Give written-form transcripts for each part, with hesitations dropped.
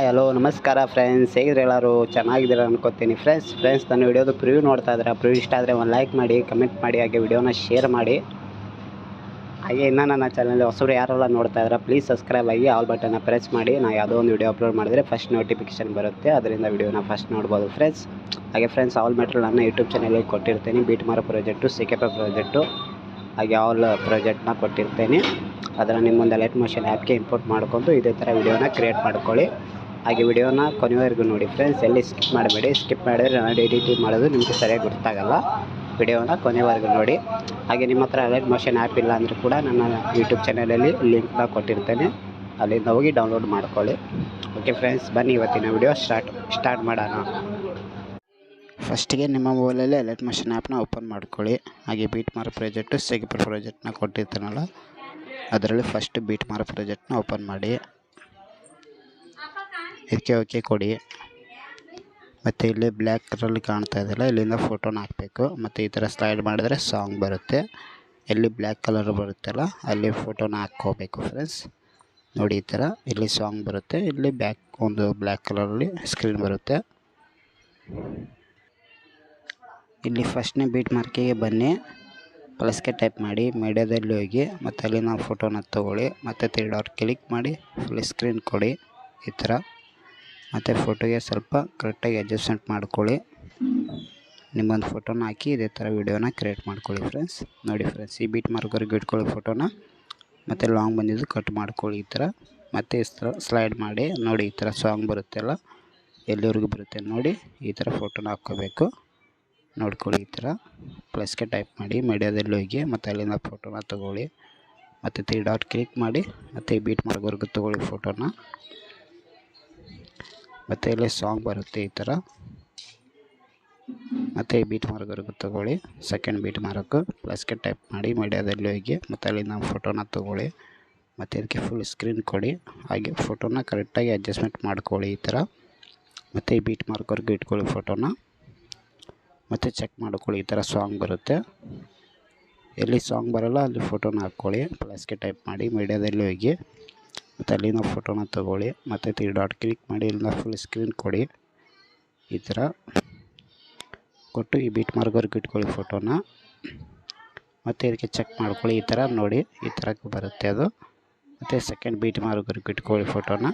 Hello ನಮಸ್ಕಾರ friends, ಹೇಗಿದ್ರೆ ಎಲ್ಲರೂ ಚೆನ್ನಾಗಿದ್ದೀರ ಅನ್ಕೋತೀನಿ. ಫ್ರೆಂಡ್ಸ್ ನನ್ನ ವಿಡಿಯೋದು ಪ್ರಿವ್ಯೂ ನೋಡ್ತಾ ಇದ್ದಾರೆ. ಪ್ರಿವ್ಯೂ ಇಷ್ಟ ಆದರೆ ಒಂದು ಲೈಕ್ ಮಾಡಿ, ಕಮೆಂಟ್ ಮಾಡಿ, ಹಾಗೆ ವಿಡಿಯೋನ ಶೇರ್ ಮಾಡಿ. ಹಾಗೆ ಇನ್ನೂ ನನ್ನ ಚಾನಲ್ ಹೊಸಬ್ರು ಯಾರೆಲ್ಲ ನೋಡ್ತಾ ಇದ್ದಾರೆ ಪ್ಲೀಸ್ ಸಬ್ಸ್ಕ್ರೈಬ್ ಆಗಿ ಆಲ್ ಬಟನ್ನ ಪ್ರೆಸ್ ಮಾಡಿ. ನಾನು ಯಾವುದೋ ಒಂದು ವಿಡಿಯೋ ಅಪ್ಲೋಡ್ ಮಾಡಿದ್ರೆ ಫಸ್ಟ್ ನೋಟಿಫಿಕೇಶನ್ ಬರುತ್ತೆ, ಅದರಿಂದ ವಿಡಿಯೋನ ಫಸ್ಟ್ ನೋಡ್ಬೋದು ಫ್ರೆಂಡ್ಸ್. ಹಾಗೆ ಫ್ರೆಂಡ್ಸ್, ಆಲ್ ಮೆಟ್ರಿಯಲ್ ನನ್ನ ಯೂಟ್ಯೂಬ್ ಚಾನಲಲ್ಲಿ ಕೊಟ್ಟಿರ್ತೀನಿ. ಬೀಟ್ ಮಾರೋ ಪ್ರಾಜೆಕ್ಟು, CKP ಪ್ರಾಜೆಕ್ಟು, ಹಾಗೆ ಆಲ್ ಪ್ರಾಜೆಕ್ಟ್ನ ಕೊಟ್ಟಿರ್ತೇನೆ. ಅದನ್ನು ನಿಮ್ಮ ಮುಂದೆ ಲೈಟ್ ಮೋಷನ್ ಆ್ಯಪ್ಗೆ ಇಂಪೋರ್ಟ್ ಮಾಡ್ಕೊಂಡು ಇದೇ ಥರ ವಿಡಿಯೋನ ಕ್ರಿಯೇಟ್ ಮಾಡ್ಕೊಳ್ಳಿ. ಹಾಗೆ ವಿಡಿಯೋನ ಕೊನೆವರೆಗೂ ನೋಡಿ ಫ್ರೆಂಡ್ಸ್, ಎಲ್ಲಿ ಸ್ಕಿಪ್ ಮಾಡಬೇಡಿ. ಸ್ಕಿಪ್ ಮಾಡಿದ್ರೆ ನಾನು ಎಡಿಟಿಂಗ್ ಮಾಡೋದು ನಿಮಗೆ ಸರಿಯಾಗಿ ಗೊತ್ತಾಗಲ್ಲ. ವಿಡಿಯೋನ ಕೊನೆವರೆಗೂ ನೋಡಿ. ಹಾಗೆ ನಿಮ್ಮ ಹತ್ರ ಲೈಟ್ ಮೋಷನ್ ಆ್ಯಪ್ ಇಲ್ಲ ಅಂದರೆ ಕೂಡ ನನ್ನ ಯೂಟ್ಯೂಬ್ ಚಾನಲಲ್ಲಿ ಲಿಂಕ್ನ ಕೊಟ್ಟಿರ್ತೇನೆ, ಅಲ್ಲಿಂದ ಹೋಗಿ ಡೌನ್ಲೋಡ್ ಮಾಡ್ಕೊಳ್ಳಿ. ಓಕೆ ಫ್ರೆಂಡ್ಸ್, ಬನ್ನಿ ಇವತ್ತಿನ ವಿಡಿಯೋ ಸ್ಟಾರ್ಟ್ ಮಾಡೋಣ. ಫಸ್ಟಿಗೆ ನಿಮ್ಮ ಮೊಬೈಲಲ್ಲಿ ಲೈಟ್ ಮೋಷನ್ ಆ್ಯಪ್ನ ಓಪನ್ ಮಾಡ್ಕೊಳ್ಳಿ. ಹಾಗೆ ಬೀಟ್ ಮಾರೋ ಪ್ರಾಜೆಕ್ಟು, CKP ಪ್ರಾಜೆಕ್ಟ್ನ ಕೊಟ್ಟಿರ್ತಾನಲ್ಲ, ಅದರಲ್ಲಿ ಫಸ್ಟ್ ಬೀಟ್ ಮಾರೋ ಪ್ರಾಜೆಕ್ಟ್ನ ಓಪನ್ ಮಾಡಿ. ಇದಕ್ಕೆ ಓಕೆ ಕೊಡಿ. ಮತ್ತು ಇಲ್ಲಿ ಬ್ಲ್ಯಾಕ್ ಕಲರಲ್ಲಿ ಕಾಣ್ತಾ ಇದೆಯಲ್ಲ, ಇಲ್ಲಿಂದ ಫೋಟೋನ ಹಾಕಬೇಕು. ಮತ್ತು ಈ ಥರ ಸ್ಲೈಡ್ ಮಾಡಿದ್ರೆ ಸಾಂಗ್ ಬರುತ್ತೆ. ಎಲ್ಲಿ ಬ್ಲ್ಯಾಕ್ ಕಲರ್ ಬರುತ್ತಲ್ಲ ಅಲ್ಲಿ ಫೋಟೋನ ಹಾಕ್ಕೋಬೇಕು ಫ್ರೆಂಡ್ಸ್. ನೋಡಿ, ಈ ಥರ ಇಲ್ಲಿ ಸಾಂಗ್ ಬರುತ್ತೆ, ಇಲ್ಲಿ ಬ್ಯಾಕ್ ಒಂದು ಬ್ಲ್ಯಾಕ್ ಕಲರಲ್ಲಿ ಸ್ಕ್ರೀನ್ ಬರುತ್ತೆ. ಇಲ್ಲಿ ಫಸ್ಟ್ನೇ ಬೀಟ್ ಮಾರ್ಕಿಗೆ ಬನ್ನಿ, ಪ್ಲಸ್ಗೆ ಟೈಪ್ ಮಾಡಿ, ಮೀಡಿಯಾದಲ್ಲಿ ಹೋಗಿ, ಮತ್ತು ಅಲ್ಲಿ ನಾವು ಫೋಟೋನ ತೊಗೊಳ್ಳಿ, ಮತ್ತು 3 ಡಾಟ್ ಕ್ಲಿಕ್ ಮಾಡಿ ಫುಲ್ ಸ್ಕ್ರೀನ್ ಕೊಡಿ ಈ ಥರ. ಮತ್ತು ಫೋಟೋಗೆ ಸ್ವಲ್ಪ ಕರೆಕ್ಟಾಗಿ ಅಡ್ಜಸ್ಟ್ಮೆಂಟ್ ಮಾಡ್ಕೊಳ್ಳಿ. ನಿಮ್ಮೊಂದು ಫೋಟೋನ ಹಾಕಿ ಇದೇ ಥರ ವಿಡಿಯೋನ ಕ್ರಿಯೇಟ್ ಮಾಡ್ಕೊಳ್ಳಿ ಫ್ರೆಂಡ್ಸ್. ನೋಡಿ ಫ್ರೆಂಡ್ಸ್, ಈ ಬೀಟ್ ಮಾರ್ಕರ್ಗೆ ಇಟ್ಕೊಳ್ಳಿ ಫೋಟೋನ, ಮತ್ತು ಲಾಂಗ್ ಬಂದಿದ್ದು ಕಟ್ ಮಾಡ್ಕೊಳ್ಳಿ ಈ ಥರ. ಮತ್ತು ಈ ಥರ ಸ್ಲೈಡ್ ಮಾಡಿ. ನೋಡಿ, ಈ ಥರ ಸಾಂಗ್ ಬರುತ್ತೆಲ್ಲ, ಎಲ್ಲಿವರೆಗೂ ಬರುತ್ತೆ ನೋಡಿ, ಈ ಥರ ಫೋಟೋನ ಹಾಕ್ಕೋಬೇಕು. ನೋಡ್ಕೊಳ್ಳಿ, ಈ ಥರ ಪ್ಲಸ್ಗೆ ಟೈಪ್ ಮಾಡಿ, ಮೀಡಿಯಾದಲ್ಲಿ ಹೋಗಿ, ಮತ್ತು ಅಲ್ಲಿಂದ ಫೋಟೋನ ತೊಗೊಳ್ಳಿ, ಮತ್ತು 3 ಡಾಟ್ ಕ್ಲಿಕ್ ಮಾಡಿ, ಮತ್ತು ಈ ಬೀಟ್ ಮಾರ್ಕ್ವರೆಗೂ ತೊಗೊಳ್ಳಿ ಫೋಟೋನ. ಮತ್ತು ಇಲ್ಲಿ ಸಾಂಗ್ ಬರುತ್ತೆ ಈ ಥರ, ಮತ್ತು ಈ ಬೀಟ್ ಮಾರ್ಕ್ವರೆಗೂ ತೊಗೊಳ್ಳಿ. ಸೆಕೆಂಡ್ ಬೀಟ್ ಮಾರ್ಕು ಪ್ಲಸ್ಗೆ ಟೈಪ್ ಮಾಡಿ, ಮೀಡಿಯಾದಲ್ಲಿ ಹೋಗಿ, ಮತ್ತು ಅಲ್ಲಿಂದ ಫೋಟೋನ ತೊಗೊಳ್ಳಿ, ಮತ್ತು ಇದಕ್ಕೆ ಫುಲ್ ಸ್ಕ್ರೀನ್ ಕೊಡಿ. ಹಾಗೆ ಫೋಟೋನ ಕರೆಕ್ಟಾಗಿ ಅಡ್ಜಸ್ಟ್ಮೆಂಟ್ ಮಾಡ್ಕೊಳ್ಳಿ ಈ ಥರ. ಮತ್ತು ಈ ಬೀಟ್ ಮಾರ್ಕ್ವರೆಗೂ ಇಟ್ಕೊಳ್ಳಿ ಫೋಟೋನ, ಮತ್ತು ಚೆಕ್ ಮಾಡ್ಕೊಳ್ಳಿ. ಈ ಥರ ಸಾಂಗ್ ಬರುತ್ತೆ, ಎಲ್ಲಿ ಸಾಂಗ್ ಬರೋಲ್ಲ ಅಲ್ಲಿ ಫೋಟೋನ ಹಾಕ್ಕೊಳ್ಳಿ. ಪ್ಲಸ್ಗೆ ಟೈಪ್ ಮಾಡಿ, ಮೀಡಿಯಾದಲ್ಲಿ ಹೋಗಿ, ಮತ್ತು ಅಲ್ಲಿಂದ ಫೋಟೋನ ತೊಗೊಳ್ಳಿ, ಮತ್ತು 3 ಡಾಟ್ ಕ್ಲಿಕ್ ಮಾಡಿ, ಇಲ್ಲಿಂದ ಫುಲ್ ಸ್ಕ್ರೀನ್ ಕೊಡಿ ಈ ಥರ ಕೊಟ್ಟು ಈ ಬೀಟ್ ಮಾರ್ಕ್ವರೆಗೂ ಇಟ್ಕೊಳ್ಳಿ ಫೋಟೋನ. ಮತ್ತು ಇದಕ್ಕೆ ಚೆಕ್ ಮಾಡ್ಕೊಳ್ಳಿ ಈ ಥರ. ನೋಡಿ, ಈ ಥರ ಬರುತ್ತೆ ಅದು. ಮತ್ತು ಸೆಕೆಂಡ್ ಬೀಟ್ ಮಾರ್ಕ್ವರೆಗೂ ಇಟ್ಕೊಳ್ಳಿ ಫೋಟೋನ,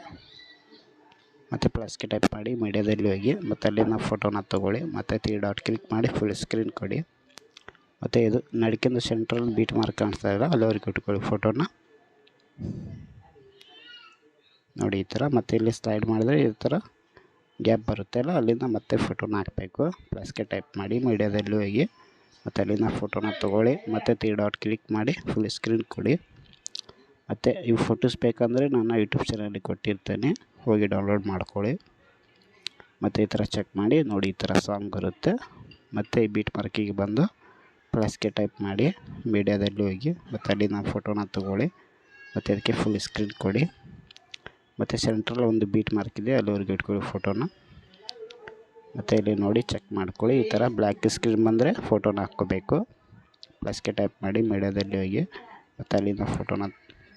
ಮತ್ತು ಪ್ಲಸ್ಗೆ ಟೈಪ್ ಮಾಡಿ, ಮೀಡಿಯಾದಲ್ಲಿ ಹೋಗಿ, ಮತ್ತು ಅಲ್ಲಿಂದ ಫೋಟೋನ ತೊಗೊಳ್ಳಿ, ಮತ್ತು 3 ಡಾಟ್ ಕ್ಲಿಕ್ ಮಾಡಿ ಫುಲ್ ಸ್ಕ್ರೀನ್ ಕೊಡಿ. ಮತ್ತು ಇದು ನಡ್ಕೊಂಡು ಸೆಂಟ್ರಲ್ ಬೀಟ್ ಮಾರ್ಕ್ ಕಾಣಿಸ್ತಾ ಇಲ್ಲ, ಅಲ್ಲಿವರೆಗೂ ಇಟ್ಕೊಳ್ಳಿ ಫೋಟೋನ. ನೋಡಿ ಈ ಥರ. ಮತ್ತು ಇಲ್ಲಿ ಸ್ಲೈಡ್ ಮಾಡಿದ್ರೆ ಈ ಥರ ಗ್ಯಾಪ್ ಬರುತ್ತೆ ಅಲ್ಲ, ಅಲ್ಲಿಂದ ಮತ್ತೆ ಫೋಟೋನ ಹಾಕಬೇಕು. ಪ್ಲಸ್ಗೆ ಟೈಪ್ ಮಾಡಿ, ಮೀಡಿಯಾದಲ್ಲಿ ಹೋಗಿ, ಮತ್ತು ಅಲ್ಲಿಂದ ಫೋಟೋನ ತೊಗೊಳ್ಳಿ, ಮತ್ತು 3 ಡಾಟ್ ಕ್ಲಿಕ್ ಮಾಡಿ ಫುಲ್ ಸ್ಕ್ರೀನ್ ಕೊಡಿ. ಮತ್ತು ಇವು ಫೋಟೋಸ್ ಬೇಕಂದರೆ ನನ್ನ ಯೂಟ್ಯೂಬ್ ಚಾನಲಲ್ಲಿ ಕೊಟ್ಟಿರ್ತೇನೆ, ಹೋಗಿ ಡೌನ್ಲೋಡ್ ಮಾಡ್ಕೊಳ್ಳಿ. ಮತ್ತು ಈ ಥರ ಚೆಕ್ ಮಾಡಿ. ನೋಡಿ, ಈ ಥರ ಸಾಂಗ್ ಬರುತ್ತೆ. ಮತ್ತು ಈ ಬೀಟ್ ಮಾರ್ಕಿಗೆ ಬಂದು ಪ್ಲಸ್ಗೆ ಟೈಪ್ ಮಾಡಿ, ಮೀಡಿಯಾದಲ್ಲಿ ಹೋಗಿ, ಮತ್ತು ಅಲ್ಲಿ ನಾವು ಫೋಟೋನ ತೊಗೊಳ್ಳಿ, ಮತ್ತು ಅದಕ್ಕೆ ಫುಲ್ ಸ್ಕ್ರೀನ್ ಕೊಡಿ. ಮತ್ತು ಸೆಂಟ್ರಲ್ಲಿ ಒಂದು ಬೀಟ್ ಮಾರ್ಕ್ ಇದೆ, ಅಲ್ಲಿವರೆಗೂ ಇಟ್ಕೊಳ್ಳಿ ಫೋಟೋನ. ಮತ್ತು ಇಲ್ಲಿ ನೋಡಿ ಚೆಕ್ ಮಾಡ್ಕೊಳ್ಳಿ. ಈ ಥರ ಬ್ಲ್ಯಾಕ್ ಸ್ಕ್ರೀನ್ ಬಂದರೆ ಫೋಟೋನ ಹಾಕ್ಕೋಬೇಕು. ಪ್ಲಸ್ಗೆ ಟೈಪ್ ಮಾಡಿ, ಮೀಡಿಯಾದಲ್ಲಿ ಹೋಗಿ, ಮತ್ತು ಅಲ್ಲಿಂದ ಫೋಟೋನ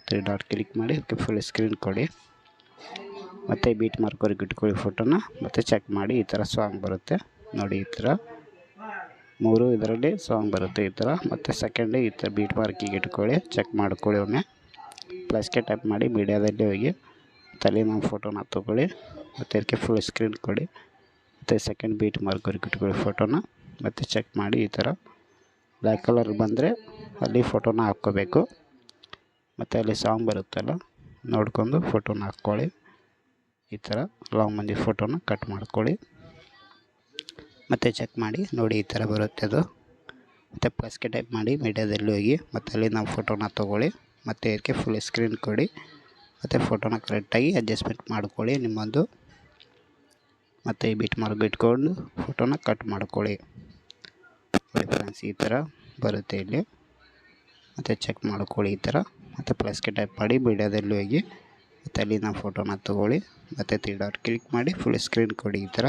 3 ಡಾಟ್ ಕ್ಲಿಕ್ ಮಾಡಿ ಅದಕ್ಕೆ ಫುಲ್ ಸ್ಕ್ರೀನ್ ಕೊಡಿ. ಮತ್ತು ಬೀಟ್ ಮಾರ್ಕ್ವರೆಗೂ ಇಟ್ಕೊಳ್ಳಿ ಫೋಟೋನ, ಮತ್ತು ಚೆಕ್ ಮಾಡಿ. ಈ ಥರ ಸಾಂಗ್ ಬರುತ್ತೆ ನೋಡಿ, ಈ ಥರ 3 ಇದರಲ್ಲಿ ಸಾಂಗ್ ಬರುತ್ತೆ ಈ ಥರ. ಮತ್ತು ಸೆಕೆಂಡ್ ಈ ಥರ ಬೀಟ್ ಮಾರ್ಕಿಗೆ ಇಟ್ಕೊಳ್ಳಿ, ಚೆಕ್ ಮಾಡ್ಕೊಳ್ಳಿ ಒಮ್ಮೆ. ಪ್ಲಸ್ಗೆ ಟೈಪ್ ಮಾಡಿ, ಮೀಡಿಯಾದಲ್ಲಿ ಹೋಗಿ, ಮತ್ತು ಅಲ್ಲಿ ನಾವು ಫೋಟೋನ ತೊಗೊಳ್ಳಿ, ಮತ್ತು ಇದಕ್ಕೆ ಫುಲ್ ಸ್ಕ್ರೀನ್ ಕೊಡಿ. ಮತ್ತು ಸೆಕೆಂಡ್ ಬೀಟ್ ಮಾರ್ಕ್ವರೆಗೂ ಇಟ್ಕೊಳ್ಳಿ ಫೋಟೋನ, ಮತ್ತು ಚೆಕ್ ಮಾಡಿ. ಈ ಥರ ಬ್ಲ್ಯಾಕ್ ಕಲರ್ ಬಂದರೆ ಅಲ್ಲಿ ಫೋಟೋನ ಹಾಕ್ಕೋಬೇಕು. ಮತ್ತು ಅಲ್ಲಿ ಸಾಂಗ್ ಬರುತ್ತಲ್ಲ, ನೋಡ್ಕೊಂಡು ಫೋಟೋನ ಹಾಕ್ಕೊಳ್ಳಿ ಈ ಥರ. ಲಾಂಗ್ ಮಂದಿ ಫೋಟೋನ ಕಟ್ ಮಾಡ್ಕೊಳ್ಳಿ, ಮತ್ತು ಚೆಕ್ ಮಾಡಿ. ನೋಡಿ, ಈ ಥರ ಬರುತ್ತೆ ಅದು. ಮತ್ತು ಪ್ಲಸ್ಗೆ ಟೈಪ್ ಮಾಡಿ, ಮೀಡಿಯಾದಲ್ಲಿ ಹೋಗಿ, ಮತ್ತು ಅಲ್ಲಿ ನಾವು ಫೋಟೋನ ತೊಗೊಳ್ಳಿ, ಮತ್ತು ಇದಕ್ಕೆ ಫುಲ್ ಸ್ಕ್ರೀನ್ ಕೊಡಿ. ಮತ್ತು ಫೋಟೋನ ಕರೆಕ್ಟಾಗಿ ಅಡ್ಜಸ್ಟ್ಮೆಂಟ್ ಮಾಡ್ಕೊಳ್ಳಿ ನಿಮ್ಮೊಂದು. ಮತ್ತು ಈ ಬೀಟ್ ಮಾರ್ಕ್ ಇಟ್ಕೊಂಡು ಫೋಟೋನ ಕಟ್ ಮಾಡ್ಕೊಳ್ಳಿ. ನೋಡಿ ಫ್ರೆಂಡ್ಸ್, ಈ ಥರ ಬರುತ್ತೆ ಇಲ್ಲಿ. ಮತ್ತು ಚೆಕ್ ಮಾಡ್ಕೊಳ್ಳಿ ಈ ಥರ. ಮತ್ತು ಪ್ಲಸ್ಗೆ ಟೈಪ್ ಮಾಡಿ, ಮೀಡಿಯಾದಲ್ಲಿ ಹೋಗಿ, ಮತ್ತು ಅಲ್ಲಿ ನಾವು ಫೋಟೋನ ತೊಗೊಳ್ಳಿ, ಮತ್ತು 3 ಡಾಟ್ ಕ್ಲಿಕ್ ಮಾಡಿ ಫುಲ್ ಸ್ಕ್ರೀನ್ ಕೊಡಿ ಈ ಥರ.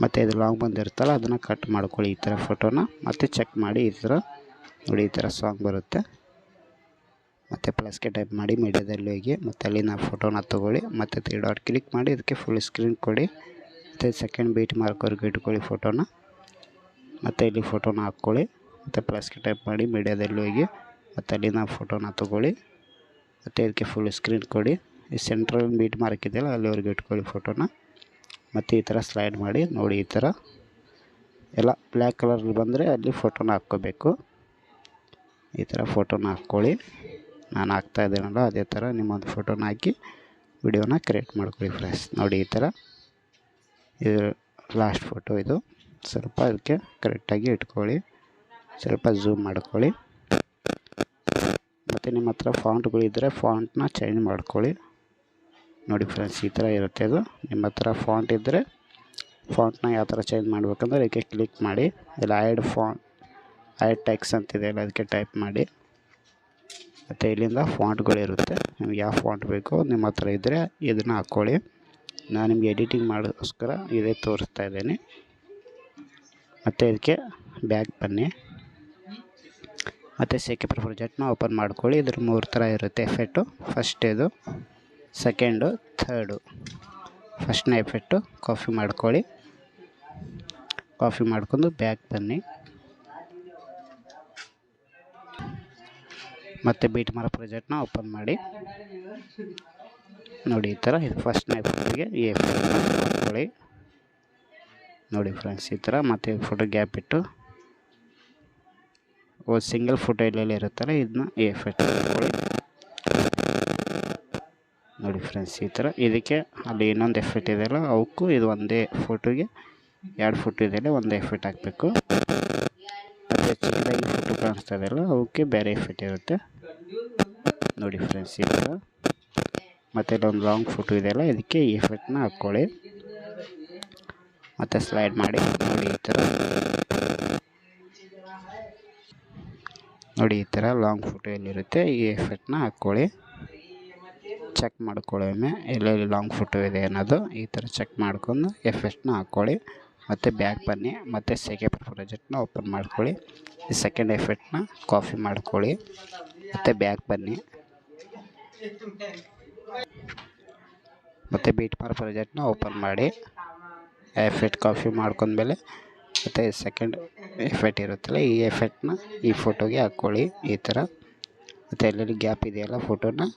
ಮತ್ತು ಇದು ಲಾಂಗ್ ಬಂದಿರುತ್ತಲ್ಲ, ಅದನ್ನು ಕಟ್ ಮಾಡ್ಕೊಳ್ಳಿ ಈ ಥರ ಫೋಟೋನ. ಮತ್ತು ಚೆಕ್ ಮಾಡಿ ಈ ಥರ. ನೋಡಿ, ಈ ಥರ ಸಾಂಗ್ ಬರುತ್ತೆ. ಮತ್ತು ಪ್ಲಸ್ಗೆ ಟೈಪ್ ಮಾಡಿ ಮೀಡಿಯಾದಲ್ಲಿ ಹೋಗಿ ಮತ್ತು ಅಲ್ಲಿನ ಫೋಟೋನ ತೊಗೊಳ್ಳಿ ಮತ್ತು 3 ಡಾಟ್ ಕ್ಲಿಕ್ ಮಾಡಿ ಇದಕ್ಕೆ ಫುಲ್ ಸ್ಕ್ರೀನ್ ಕೊಡಿ. ಮತ್ತು ಸೆಕೆಂಡ್ ಬೀಟ್ ಮಾರ್ಕ್ವರೆಗೂ ಇಟ್ಕೊಳ್ಳಿ ಫೋಟೋನ. ಮತ್ತು ಇಲ್ಲಿ ಫೋಟೋನ ಹಾಕ್ಕೊಳ್ಳಿ ಮತ್ತು ಪ್ಲಸ್ಗೆ ಟೈಪ್ ಮಾಡಿ ಮೀಡಿಯಾದಲ್ಲಿ ಹೋಗಿ ಮತ್ತು ಅಲ್ಲಿನ ಫೋಟೋನ ತೊಗೊಳ್ಳಿ ಮತ್ತು ಇದಕ್ಕೆ ಫುಲ್ ಸ್ಕ್ರೀನ್ ಕೊಡಿ. ಈ ಸೆಂಟ್ರಲ್ ಬೀಟ್ ಮಾರ್ಕ್ ಇದೆಯಲ್ಲ ಅಲ್ಲಿವರೆಗೂ ಇಟ್ಕೊಳ್ಳಿ ಫೋಟೋನ. ಮತ್ತು ಈ ಥರ ಸ್ಲೈಡ್ ಮಾಡಿ ನೋಡಿ. ಈ ಥರ ಎಲ್ಲ ಬ್ಲ್ಯಾಕ್ ಕಲರಲ್ಲಿ ಬಂದರೆ ಅಲ್ಲಿ ಫೋಟೋನ ಹಾಕ್ಕೋಬೇಕು. ಈ ಥರ ಫೋಟೋನ ಹಾಕ್ಕೊಳ್ಳಿ. ನಾನು ಹಾಕ್ತಾ ಇದ್ದೀನಲ್ಲ ಅದೇ ಥರ ನಿಮ್ಮೊಂದು ಫೋಟೋನ ಹಾಕಿ ವಿಡಿಯೋನ ಕ್ರಿಯೇಟ್ ಮಾಡ್ಕೊಳ್ಳಿ ಫ್ರೆಂಡ್ಸ್. ನೋಡಿ ಈ ಥರ ಇದು ಲಾಸ್ಟ್ ಫೋಟೋ. ಇದು ಸ್ವಲ್ಪ ಅದಕ್ಕೆ ಕರೆಕ್ಟಾಗಿ ಇಟ್ಕೊಳ್ಳಿ, ಸ್ವಲ್ಪ ಝೂಮ್ ಮಾಡ್ಕೊಳ್ಳಿ. ಮತ್ತು ನಿಮ್ಮ ಹತ್ರ ಫಾಂಟ್ಗಳಿದ್ದರೆ ಫಾಂಟ್ನ ಚೇಂಜ್ ಮಾಡ್ಕೊಳ್ಳಿ. ನೋಡಿ ಫ್ರೆಂಡ್ಸ್ ಈ ಥರ ಇರುತ್ತೆ. ಅದು ನಿಮ್ಮ ಹತ್ರ ಫಾಂಟ್ ಇದ್ದರೆ ಫಾಂಟ್ನ ಯಾವ ಥರ ಚೇಂಜ್ ಮಾಡಬೇಕಂದ್ರೆ ಇದಕ್ಕೆ ಕ್ಲಿಕ್ ಮಾಡಿ. ಇಲ್ಲ ಆ್ಯಡ್ ಟೆಕ್ಸ್ಟ್ ಅಂತಿದೆಯಲ್ಲ ಅದಕ್ಕೆ ಟೈಪ್ ಮಾಡಿ. ಮತ್ತು ಇಲ್ಲಿಂದ ಫಾಂಟ್ಗಳಿರುತ್ತೆ, ನಿಮ್ಗೆ ಯಾವ ಫಾಂಟ್ ಬೇಕೋ ನಿಮ್ಮ ಹತ್ರ ಇದ್ದರೆ ಇದನ್ನು ಹಾಕ್ಕೊಳ್ಳಿ. ನಾನು ನಿಮಗೆ ಎಡಿಟಿಂಗ್ ಮಾಡೋಕ್ಕೋಸ್ಕರ ಇದೇ ತೋರಿಸ್ತಾ ಇದ್ದೀನಿ. ಮತ್ತು ಇದಕ್ಕೆ ಬ್ಯಾಕ್ ಬನ್ನಿ. ಮತ್ತು ಸೇಕೆಪರ್ ಪ್ರಾಜೆಕ್ಟ್ನ ಓಪನ್ ಮಾಡ್ಕೊಳ್ಳಿ. ಇದ್ರ 3 ಥರ ಇರುತ್ತೆ ಎಫೆಕ್ಟು. ಫಸ್ಟೇದು, ಸೆಕೆಂಡು, ಥರ್ಡು. ಫಸ್ಟ್ನೇ ಎಫೆಕ್ಟು ಕಾಪಿ ಮಾಡ್ಕೊಳ್ಳಿ. ಕಾಪಿ ಮಾಡ್ಕೊಂಡು ಬ್ಯಾಕ್ ಬನ್ನಿ. ಮತ್ತು ಬೀಟ್ ಮಾರ್ಕ್ ಪ್ರಾಜೆಕ್ಟ್ನ ಓಪನ್ ಮಾಡಿ. ನೋಡಿ ಈ ಥರ ಇದು ಫಸ್ಟ್ನೇ ಎಫೆಕ್ಟಿಗೆ ಈ ಎಫೆಕ್ಟ್ನ ಹಾಕ್ಕೊಳ್ಳಿ. ನೋಡಿ ಫ್ರೆಂಡ್ಸ್ ಈ ಥರ. ಮತ್ತು ಫೋಟೋ ಗ್ಯಾಪ್ ಇಟ್ಟು ಸಿಂಗಲ್ ಫೋಟೋ ಎಲ್ಲೆಲ್ಲಿ ಇರುತ್ತಲ್ಲ ಇದನ್ನ ಈ ಎಫೆಕ್ಟ್ ಹಾಕ್ಕೊಳ್ಳಿ. ನೋಡಿ ಫ್ರೆಂಡ್ಸ್ ಈ ಥರ. ಇದಕ್ಕೆ ಅಲ್ಲಿ ಇನ್ನೊಂದು ಎಫೆಕ್ಟ್ ಇದೆಯಲ್ಲ ಅವಕ್ಕೂ ಇದು ಒಂದೇ ಫೋಟೋಗೆ 2 ಫೋಟೋ ಇದೆಯಲ್ಲ ಒಂದೇ ಎಫೆಕ್ಟ್ ಹಾಕಬೇಕು. ಮತ್ತು ಚಿಕ್ಕದಾಗಿ ಫೋಟೋ ಕಾಣಿಸ್ತಾ ಇದೆಯಲ್ಲ ಅವಕ್ಕೆ ಬೇರೆ ಎಫೆಕ್ಟ್ ಇರುತ್ತೆ. ನೋಡಿ ಫ್ರೆಂಡ್ಸ್ ಈ ಥರ. ಮತ್ತು ಇಲ್ಲೊಂದು ಲಾಂಗ್ ಫೋಟೋ ಇದೆಯಲ್ಲ ಇದಕ್ಕೆ ಈ ಎಫೆಕ್ಟ್ನ ಹಾಕ್ಕೊಳ್ಳಿ. ಮತ್ತು ಸ್ಲೈಡ್ ಮಾಡಿ. ನೋಡಿ ಈ ಥರ. ನೋಡಿ ಈ ಥರ ಲಾಂಗ್ ಫೋಟೋ ಎಲ್ಲಿರುತ್ತೆ ಈ ಎಫೆಕ್ಟ್ನ ಹಾಕ್ಕೊಳ್ಳಿ. ಚೆಕ್ ಮಾಡ್ಕೊಳ್ಳಿ ಒಮ್ಮೆ ಎಲ್ಲೆಲ್ಲಿ ಲಾಂಗ್ ಫೋಟೋ ಇದೆ ಅನ್ನೋದು. ಈ ಥರ ಚೆಕ್ ಮಾಡ್ಕೊಂಡು ಎಫೆಕ್ಟ್ನ ಹಾಕ್ಕೊಳ್ಳಿ. ಮತ್ತು ಬ್ಯಾಕ್ ಬನ್ನಿ. ಮತ್ತು ಸೇಕೆಪರ್ ಪ್ರಾಜೆಕ್ಟ್ನ ಓಪನ್ ಮಾಡ್ಕೊಳ್ಳಿ. ಈ ಸೆಕೆಂಡ್ ಎಫೆಕ್ಟ್ನ ಕಾಪಿ ಮಾಡ್ಕೊಳ್ಳಿ. ಮತ್ತು ಬ್ಯಾಕ್ ಬನ್ನಿ. ಮತ್ತು ಬೀಟ್ ಮಾರ್ಕ್ ಪ್ರಾಜೆಕ್ಟ್ನ ಓಪನ್ ಮಾಡಿ. ಎಫೆಕ್ಟ್ ಕಾಪಿ ಮಾಡ್ಕೊಂಡ್ಮೇಲೆ ಮತ್ತು ಸೆಕೆಂಡ್ ಎಫೆಕ್ಟ್ ಇರುತ್ತಲ್ಲ ಈ ಎಫೆಕ್ಟ್ನ ಈ ಫೋಟೋಗೆ ಹಾಕ್ಕೊಳ್ಳಿ ಈ ಥರ. ಮತ್ತು ಎಲ್ಲೆಲ್ಲಿ ಗ್ಯಾಪ್ ಇದೆಯಲ್ಲ ಫೋಟೋನ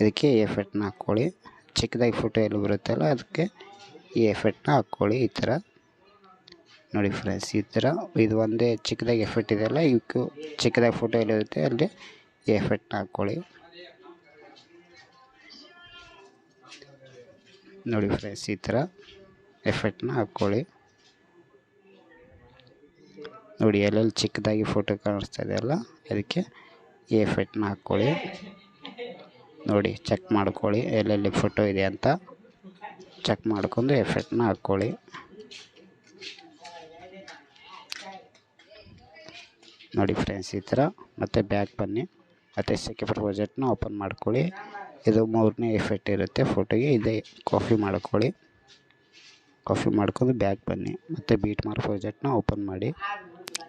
ಇದಕ್ಕೆ ಈ ಎಫೆಕ್ಟ್ನ ಹಾಕ್ಕೊಳ್ಳಿ. ಚಿಕ್ಕದಾಗಿ ಫೋಟೋ ಎಲ್ಲಿ ಬರುತ್ತಲ್ಲ ಅದಕ್ಕೆ ಈ ಎಫೆಕ್ಟ್ನ ಹಾಕ್ಕೊಳ್ಳಿ ಈ ಥರ. ನೋಡಿ ಫ್ರೆಂಡ್ಸ್ ಈ ಥರ. ಇದು ಒಂದೇ ಚಿಕ್ಕದಾಗಿ ಎಫೆಕ್ಟ್ ಇದೆಯಲ್ಲ ಇವಕ್ಕೂ ಚಿಕ್ಕದಾಗಿ ಫೋಟೋ ಎಲ್ಲಿರುತ್ತೆ ಅಲ್ಲಿ ಈ ಎಫೆಕ್ಟ್ನ ಹಾಕ್ಕೊಳ್ಳಿ. ನೋಡಿ ಫ್ರೆಂಡ್ಸ್ ಈ ಥರ ಎಫೆಕ್ಟ್ನ ಹಾಕ್ಕೊಳ್ಳಿ. ನೋಡಿ ಎಲ್ಲೆಲ್ಲಿ ಚಿಕ್ಕದಾಗಿ ಫೋಟೋ ಕಾಣಿಸ್ತಾ ಇದೆಯಲ್ಲ ಅದಕ್ಕೆ ಈ ಎಫೆಕ್ಟ್ನ ಹಾಕ್ಕೊಳ್ಳಿ. ನೋಡಿ ಚೆಕ್ ಮಾಡ್ಕೊಳ್ಳಿ ಎಲ್ಲೆಲ್ಲಿ ಫೋಟೋ ಇದೆ ಅಂತ ಚೆಕ್ ಮಾಡ್ಕೊಂಡು ಎಫೆಕ್ಟ್ನ ಹಾಕ್ಕೊಳ್ಳಿ. ನೋಡಿ ಫ್ರೆಂಡ್ಸ್ ಈ ಥರ. ಮತ್ತು ಬ್ಯಾಕ್ ಬನ್ನಿ. ಮತ್ತು ಸೇಕೆಪರ್ ಪ್ರಾಜೆಕ್ಟ್ನ ಓಪನ್ ಮಾಡ್ಕೊಳ್ಳಿ. ಇದು 3ನೇ ಎಫೆಕ್ಟ್ ಇರುತ್ತೆ ಫೋಟೋಗೆ. ಇದೇ ಕಾಪಿ ಮಾಡ್ಕೊಳ್ಳಿ. ಕಾಪಿ ಮಾಡ್ಕೊಂಡು ಬ್ಯಾಕ್ ಬನ್ನಿ. ಮತ್ತು ಬೀಟ್ ಮಾರ್ಕ್ ಪ್ರಾಜೆಕ್ಟ್ನ ಓಪನ್ ಮಾಡಿ.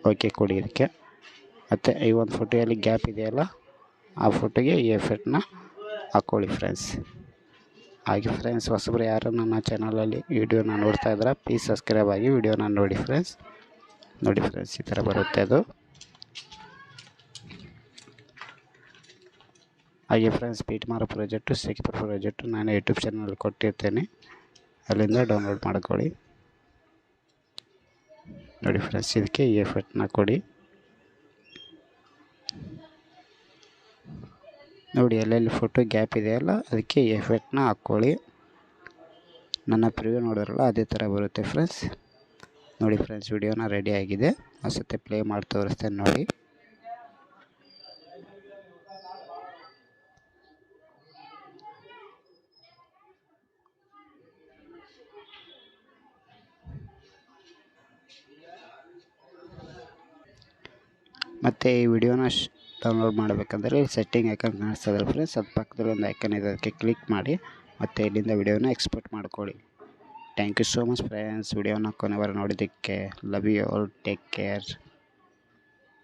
ಓಕೆ ಕೊಡಿ ಇದಕ್ಕೆ. ಮತ್ತು ಈ ಒಂದು ಫೋಟೋಯಲ್ಲಿ ಗ್ಯಾಪ್ ಇದೆಯಲ್ಲ ಆ ಫೋಟೋಗೆ ಈ ಎಫೆಕ್ಟ್ನ ಹಾಕ್ಕೊಳ್ಳಿ ಫ್ರೆಂಡ್ಸ್. ಹಾಗೆ ಫ್ರೆಂಡ್ಸ್ ಹೊಸಬ್ರು ಯಾರು ನನ್ನ ಚಾನಲಲ್ಲಿ ವಿಡಿಯೋನ ನೋಡ್ತಾ ಇದ್ದಾರೆ ಪ್ಲೀಸ್ ಸಬ್ಸ್ಕ್ರೈಬ್ ಆಗಿ ವಿಡಿಯೋನ ನೋಡಿ ಫ್ರೆಂಡ್ಸ್. ನೋಡಿ ಫ್ರೆಂಡ್ಸ್ ಈ ಥರ ಬರುತ್ತೆ ಅದು. ಹಾಗೆ ಫ್ರೆಂಡ್ಸ್ ಬೀಟ್ ಮಾರ್ಕ್ ಪ್ರಾಜೆಕ್ಟು ಸೇಕೆಪರ್ ಪ್ರಾಜೆಕ್ಟು ನಾನು ಯೂಟ್ಯೂಬ್ ಚಾನಲ್ ಕೊಟ್ಟಿರ್ತೇನೆ, ಅಲ್ಲಿಂದ ಡೌನ್ಲೋಡ್ ಮಾಡ್ಕೊಳ್ಳಿ. ನೋಡಿ ಫ್ರೆಂಡ್ಸ್ ಇದಕ್ಕೆ ಈ ಎಫೆಕ್ಟ್ನ ಕೊಡಿ. ನೋಡಿ ಎಲ್ಲೆಲ್ಲಿ ಫೋಟೋ ಗ್ಯಾಪ್ ಇದೆಯಲ್ಲ ಅದಕ್ಕೆ ಈ ಎಫೆಕ್ಟ್ನ ಹಾಕ್ಕೊಳ್ಳಿ. ನನ್ನ ಪ್ರಿವ್ಯೂ ನೋಡಿದ್ರಲ್ಲ ಅದೇ ಥರ ಬರುತ್ತೆ ಫ್ರೆಂಡ್ಸ್. ನೋಡಿ ಫ್ರೆಂಡ್ಸ್ ವಿಡಿಯೋನ ರೆಡಿ ಆಗಿದೆ. ಒಂದ್ಸತಿ ಪ್ಲೇ ಮಾಡಿ ತೋರಿಸ್ತೇನೆ ನೋಡಿ. ಮತ್ತು ಈ ವಿಡಿಯೋನ ಡೌನ್ಲೋಡ್ ಮಾಡಬೇಕಂದ್ರೆ ಸೆಟ್ಟಿಂಗ್ ಐಕನ್ ಕಾಣಿಸ್ತದಲ್ಲ ಫ್ರೆಂಡ್ಸ್, ಅದು ಪಕ್ಕದಲ್ಲಿ ಒಂದು ಐಕನ್ ಇದೆ ಅದಕ್ಕೆ ಕ್ಲಿಕ್ ಮಾಡಿ ಮತ್ತು ಇಲ್ಲಿಂದ ವಿಡಿಯೋನ ಎಕ್ಸ್ಪೋರ್ಟ್ ಮಾಡ್ಕೊಳ್ಳಿ. Thank you so much friends. ವಿಡಿಯೋನ ಕೊನೆವರೆಗೆ ನೋಡಿದ್ದಕ್ಕೆ. Love you all. Take care.